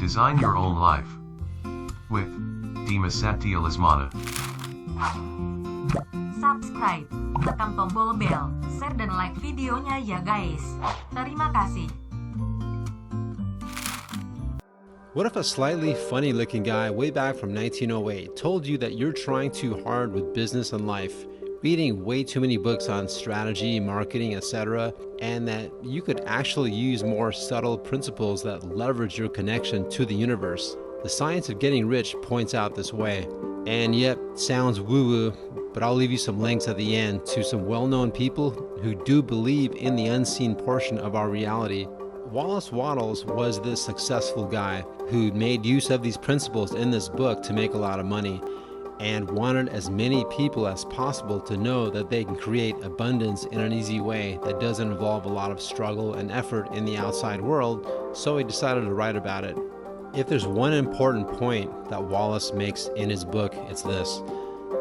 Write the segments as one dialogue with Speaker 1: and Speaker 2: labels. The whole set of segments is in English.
Speaker 1: Design your own life with Dimas Satya Lesmana.
Speaker 2: Subscribe, tekan tombol bel, share dan like videonya ya guys. Terima kasih.
Speaker 3: What if a slightly funny-looking guy way back from 1908 told you that you're trying too hard with business and life, reading way too many books on strategy, marketing, etc., and that you could actually use more subtle principles that leverage your connection to the universe? The science of getting rich points out this way. And yep, sounds woo-woo, but I'll leave you some links at the end to some well-known people who do believe in the unseen portion of our reality. Wattles was this successful guy who made use of these principles in this book to make a lot of money and wanted as many people as possible to know that they can create abundance in an easy way that doesn't involve a lot of struggle and effort in the outside world, so he decided to write about it. If there's one important point that Wallace makes in his book, it's this.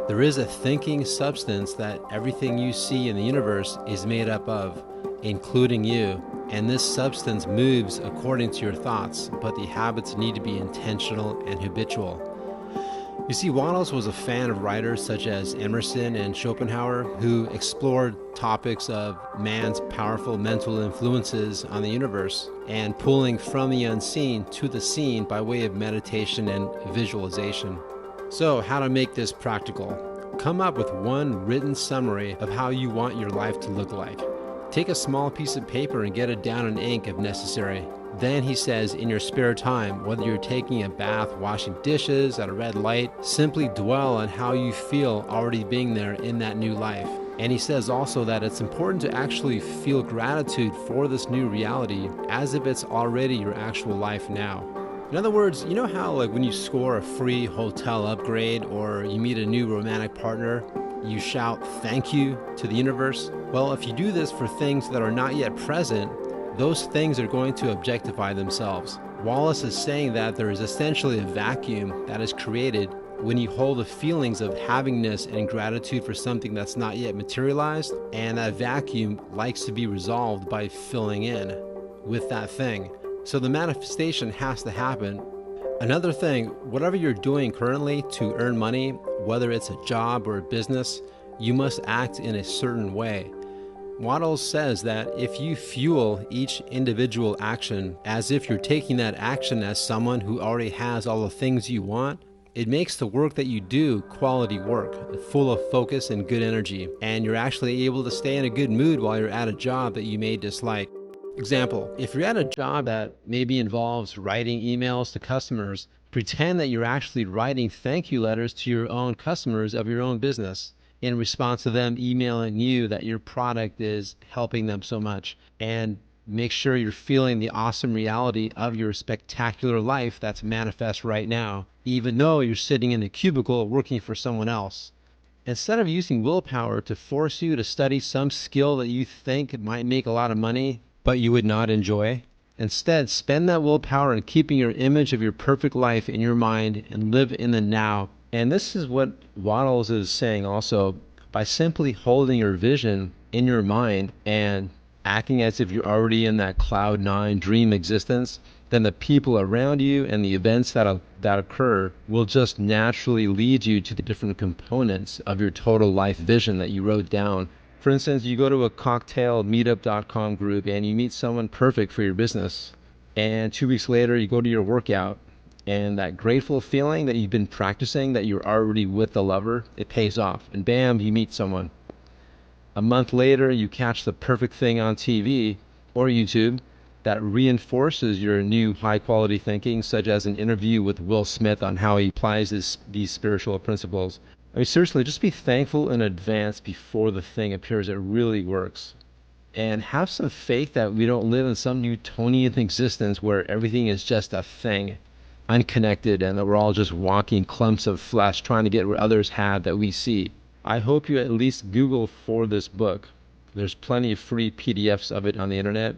Speaker 3: There is a thinking substance that everything you see in the universe is made up of, including you. And this substance moves according to your thoughts, but the habits need to be intentional and habitual. You see, Wallace was a fan of writers such as Emerson and Schopenhauer, who explored topics of man's powerful mental influences on the universe and pulling from the unseen to the seen by way of meditation and visualization. So, how to make this practical? Come up with one written summary of how you want your life to look like. Take a small piece of paper and get it down in ink if necessary. Then he says, in your spare time, whether you're taking a bath, washing dishes, at a red light, simply dwell on how you feel already being there in that new life. And he says also that it's important to actually feel gratitude for this new reality as if it's already your actual life now. In other words, you know how like when you score a free hotel upgrade or you meet a new romantic partner, you shout thank you to the universe? Well, if you do this for things that are not yet present, those things are going to objectify themselves. Wallace is saying that there is essentially a vacuum that is created when you hold the feelings of havingness and gratitude for something that's not yet materialized, and that vacuum likes to be resolved by filling in with that thing. So the manifestation has to happen. Another thing, whatever you're doing currently to earn money, whether it's a job or a business, you must act in a certain way. Wattles says that if you fuel each individual action as if you're taking that action as someone who already has all the things you want, it makes the work that you do quality work, full of focus and good energy, and you're actually able to stay in a good mood while you're at a job that you may dislike. Example, if you're at a job that maybe involves writing emails to customers, pretend that you're actually writing thank you letters to your own customers of your own business in response to them emailing you that your product is helping them so much. And make sure you're feeling the awesome reality of your spectacular life that's manifest right now, even though you're sitting in a cubicle working for someone else. Instead of using willpower to force you to study some skill that you think might make a lot of money, but you would not enjoy, instead spend that willpower in keeping your image of your perfect life in your mind and live in the now. And this is what Wattles is saying also, by simply holding your vision in your mind and acting as if you're already in that cloud nine dream existence, then the people around you and the events that occur will just naturally lead you to the different components of your total life vision that you wrote down. For instance, you go to a cocktail meetup.com group and you meet someone perfect for your business. And 2 weeks later, you go to your workout and that grateful feeling that you've been practicing, that you're already with the lover, it pays off. And bam, you meet someone. A month later, you catch the perfect thing on TV or YouTube that reinforces your new high quality thinking, such as an interview with Will Smith on how he applies these spiritual principles. I mean, seriously, just be thankful in advance before the thing appears. It really works. And have some faith that we don't live in some Newtonian existence where everything is just a thing, unconnected, and that we're all just walking clumps of flesh trying to get what others have that we see. I hope you at least Google for this book. There's plenty of free PDFs of it on the internet.